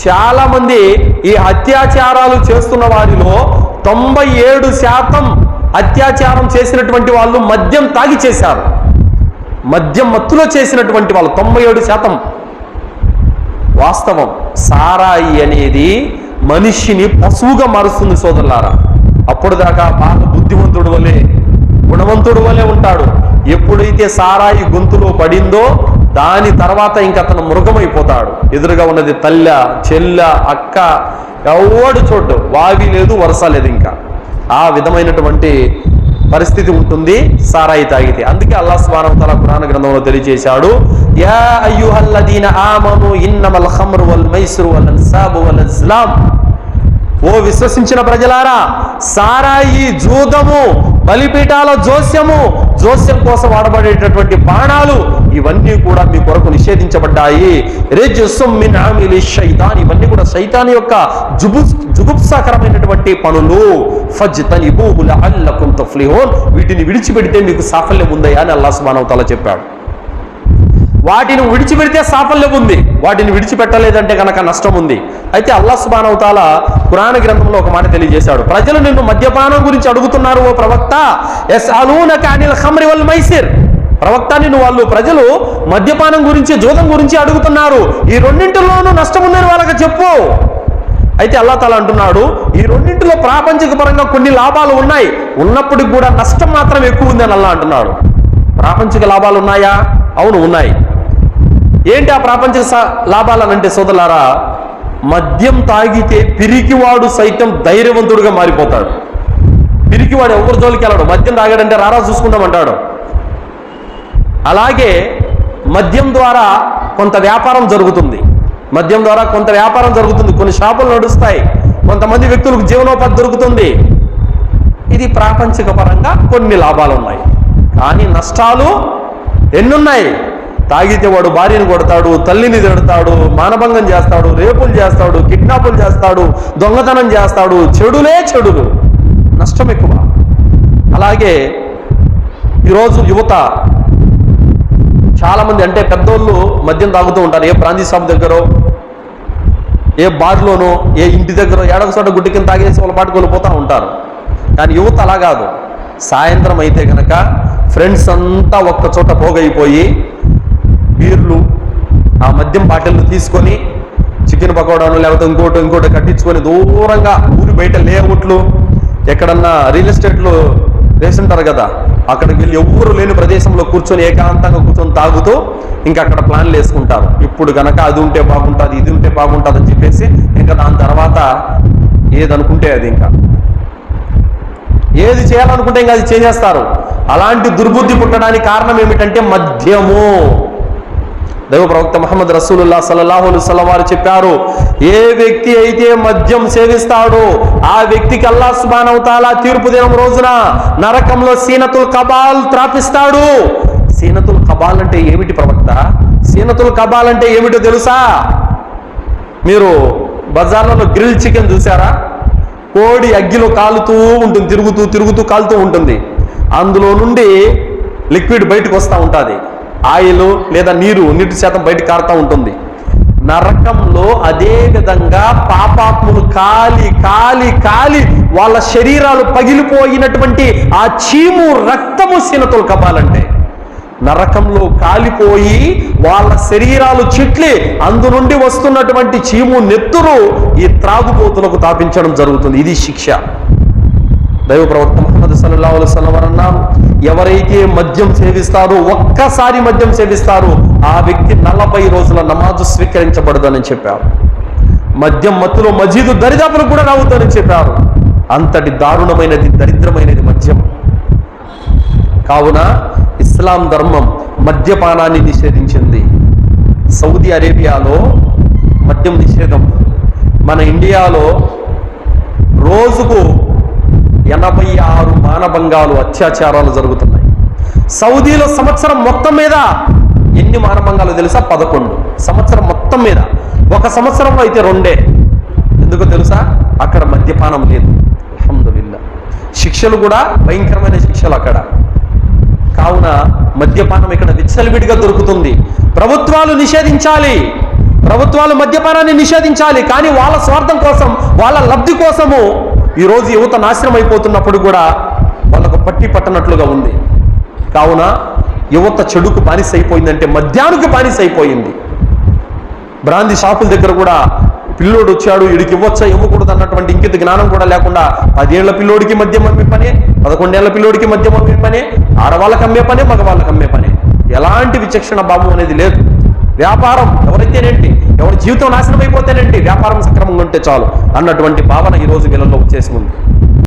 చాలా మంది ఈ అత్యాచారాలు చేస్తున్న వారిలో 97% అత్యాచారం చేసినటువంటి వాళ్ళు మద్యం తాగి చేశారు. మద్యం మత్తులో చేసినటువంటి వాళ్ళు 97%. వాస్తవం. సారాయి అనేది మనిషిని పశువుగా మారుస్తుంది సోదరులారా. అప్పుడు దాకా బాగా బుద్ధిమంతుడు వలె గుణవంతుడు వలె ఉంటాడు. ఎప్పుడైతే సారాయి గొంతులో పడిందో దాని తర్వాత ఇంక అతను మృగమైపోతాడు. ఎదురుగా ఉన్నది తల్ల, చెల్ల, అక్క ఎవడు చోటు, వావి లేదు, వరుస లేదు. ఇంకా ఆ విధమైనటువంటి పరిస్థితి ఉంటుంది సారాయి తాగితే. అందుకే అల్లాహ్ సుబ్హానహు వ తఆలా ఖురాన్ గ్రంథంలో తెలియజేశాడు, యా అయ్యుహల్లదీన ఆమను ఇన్నమల్ ఖమ్రు వల్ మైసిరు వల్ అన్సాబు వల్ అజ్లాం. ఓ విశ్వసించిన ప్రజలారా, సారాయి, జూదము, బలిపీఠాల జోస్యం కోసం వాడబడేటటువంటి బాణాలు ఇవన్నీ కూడా మీ కొరకు నిషేధించబడ్డాయి. రిజ్సుం మిన్ అమలి షైతాన్, ఇవన్నీ కూడా శైతాన్ యొక్క జుగుప్సాకరమైనటువంటి పనులు. ఫజ్తనిబూహు లఅల్లకుం తుఫ్లిహూన్, వీటిని విడిచిపెడితే మీకు సాఫల్యం ఉందయ్యా అని అల్లాహ్ సుబ్హానహు వ తఆలా చెప్పాడు. వాటిని విడిచిపెడితే సాఫల్యం ఉంది, వాటిని విడిచిపెట్టలేదంటే కనుక నష్టం ఉంది. అయితే అల్లాహ్ సుబ్హానహు వ తఆలా ఖురాన్ గ్రంథంలో ఒక మాట తెలియజేశాడు. ప్రజలు నిన్ను మద్యపానం గురించి అడుగుతున్నారు ఓ ప్రవక్త. యస్అలూనక అనిల్ ఖమ్రి వల్ మైసిర్, ప్రవక్త నిన్ను ప్రజలు మద్యపానం గురించి, జూదం గురించి అడుగుతున్నారు. ఈ రెండింటిలోనూ నష్టం ఉందని వాళ్ళకి చెప్పు. అయితే అల్లాహ్ తాలా అంటున్నాడు, ఈ రెండింటిలో ప్రాపంచిక పరంగా కొన్ని లాభాలు ఉన్నాయి, ఉన్నప్పటికి కూడా నష్టం మాత్రం ఎక్కువ ఉందని అల్లాహ్ అంటున్నాడు. ప్రాపంచిక లాభాలు ఉన్నాయా? అవును, ఉన్నాయి. ఏంటి ఆ ప్రాపంచిక లాభాలు అనంటే సోదరులారా, మద్యం తాగితే పిరికివాడు సైతం ధైర్యవంతుడుగా మారిపోతాడు. పిరికివాడు ఎవరి జోలికి వెళ్ళాడు, మద్యం తాగాడంటే రారా చూసుకుందామంటాడు. అలాగే మద్యం ద్వారా కొంత వ్యాపారం జరుగుతుంది, కొన్ని షాపులు నడుస్తాయి, కొంతమంది వ్యక్తులకు జీవనోపాధి దొరుకుతుంది. ఇది ప్రాపంచిక పరంగా కొన్ని లాభాలు ఉన్నాయి. కానీ నష్టాలు ఎన్నున్నాయి. తాగితే వాడు భార్యను కొడతాడు, తల్లిని తిడతాడు, మానభంగం చేస్తాడు, రేపులు చేస్తాడు, కిడ్నాపులు చేస్తాడు, దొంగతనం చేస్తాడు, చెడులు, నష్టం ఎక్కువ. అలాగే ఈరోజు యువత చాలామంది, అంటే పెద్దోళ్ళు మద్యం తాగుతూ ఉంటారు. ఏ బ్రాందీ షాప్ దగ్గర, ఏ బార్లోనో, ఏ ఇంటి దగ్గర ఏడొక చోట గుడ్డి కింద తాగేసి వాళ్ళ పాటుకు వెళ్ళిపోతూ ఉంటారు. కానీ యువత అలా కాదు. సాయంత్రం అయితే కనుక ఫ్రెండ్స్ అంతా ఒక్క చోట పోగైపోయి బీర్లు, ఆ మద్యం బాటిల్లు తీసుకొని చికెన్ పకోడాను లేకపోతే ఇంకోటి కట్టించుకొని దూరంగా ఊరి బయట లేఅవుట్లు, ఎక్కడన్నా రియల్ ఎస్టేట్లు వేసుంటారు కదా, అక్కడికి వెళ్ళి ఎవ్వరు లేని ప్రదేశంలో కూర్చొని ఏకాంతంగా కూర్చొని తాగుతూ ఇంకా అక్కడ ప్లాన్లు వేసుకుంటారు. ఇప్పుడు కనుక అది ఉంటే బాగుంటుంది, ఇది ఉంటే బాగుంటుంది అని చెప్పేసి ఇంకా దాని తర్వాత ఏదనుకుంటే అది, ఇంకా ఏది చేయాలనుకుంటే ఇంకా అది చేసేస్తారు. అలాంటి దుర్బుద్ధి పుట్టడానికి కారణం ఏమిటంటే మద్యము. దైవ ప్రవక్త ముహమ్మద్ రసూలుల్లాహ్ సల్లల్లాహు అలైహి వసల్లం వారు చెప్పారు, ఏ వ్యక్తి అయితే మద్యం సేవిస్తాడో ఆ వ్యక్తికి అల్లాహ్ సుబ్హానహు వ తఆలా తీర్పు దినం రోజున నరకంలో సీనతుల్ కబాల్ త్రాపిస్తాడు. సీనతుల్ కబాల్ అంటే ఏమిటి ప్రవక్త? సీనతుల్ కబాల్ అంటే ఏమిటో తెలుసా? మీరు బజార్లలో గ్రిల్ చికెన్ చూసారా? కోడి అగ్గిలో కాలుతూ ఉంటుంది, తిరుగుతూ కాలుతూ ఉంటుంది. అందులో నుండి లిక్విడ్ బయటకు వస్తూ ఉంటుంది, ఆయిల్ లేదా నీటి శాతం బయటకు కారుతూ ఉంటుంది. నరకంలో అదే విధంగా పాపాత్ములు కాలి వాళ్ళ శరీరాలు పగిలిపోయినటువంటి ఆ చీము రక్తము సీనతుల్ కబాలంటే. నరకంలో కాలిపోయి వాళ్ళ శరీరాలు చిట్లి అందు నుండి వస్తున్నటువంటి చీము నెత్తురు ఈ త్రాగుబోతులకు తాపించడం జరుగుతుంది. ఇది శిక్ష. దైవ ప్రవక్త ముహమ్మద్ సల్లల్లాహు అలైహి వసల్లం అన్నారు, ఎవరైతే మద్యం సేవిస్తారో, ఒక్కసారి మద్యం సేవిస్తారో ఆ వ్యక్తి 40 రోజుల నమాజు స్వీకరించబడదని చెప్పారు. మద్యం మత్తులో మజీదు దరిదాపులకు కూడా రావద్దని చెప్పారు. అంతటి దారుణమైనది, దరిద్రమైనది మద్యం. కావున ఇస్లాం ధర్మం మద్యపానాన్ని నిషేధించింది. సౌదీ అరేబియాలో మద్యం నిషేధం. మన ఇండియాలో రోజుకు 86 మానభంగాలు, అత్యాచారాలు జరుగుతున్నాయి. సౌదీలో సంవత్సరం మొత్తం మీద ఎన్ని మానభంగాలు తెలుసా? 11. సంవత్సరం మొత్తం మీద. ఒక సంవత్సరంలో అయితే 2. ఎందుకో తెలుసా? అక్కడ మద్యపానం లేదు. అల్హమ్దులిల్లాహ్. శిక్షలు కూడా భయంకరమైన శిక్షలు అక్కడ. కావున మద్యపానం ఇక్కడ విచ్చలవిడిగా దొరుకుతుంది. ప్రభుత్వాలు నిషేధించాలి. ప్రభుత్వాలు మద్యపానాన్ని నిషేధించాలి, కానీ వాళ్ళ స్వార్థం కోసం, వాళ్ళ లబ్ధి కోసము ఈరోజు యువత నాశనం అయిపోతున్నప్పుడు కూడా వాళ్ళకు పట్టి పట్టనట్లుగా ఉంది. కావున యువత చెడుకు బానిస అయిపోయిందంటే మద్యానికి బానిస అయిపోయింది. బ్రాందీ షాపుల దగ్గర కూడా పిల్లోడు వచ్చాడు, వీడికి ఇవ్వచ్చా ఇవ్వకూడదు అన్నటువంటి ఇంకిత జ్ఞానం కూడా లేకుండా 10 ఏళ్ల పిల్లోడికి మద్యం అమ్మే పనే, 11 ఏళ్ల పిల్లోడికి మద్యం అమ్మే పనే, ఆడవాళ్ళకి అమ్మే పనే, మగవాళ్ళకి అమ్మే పనే. ఎలాంటి విచక్షణ భావం అనేది లేదు. వ్యాపారం ఎవరైతేనేంటి, ఎవరి జీవితం నాశనం అయిపోతేనేంటి, వ్యాపారం సక్రమంగా ఉంటే చాలు అన్నటువంటి భావన ఈరోజు వీళ్ళలో వచ్చేసి ఉంది.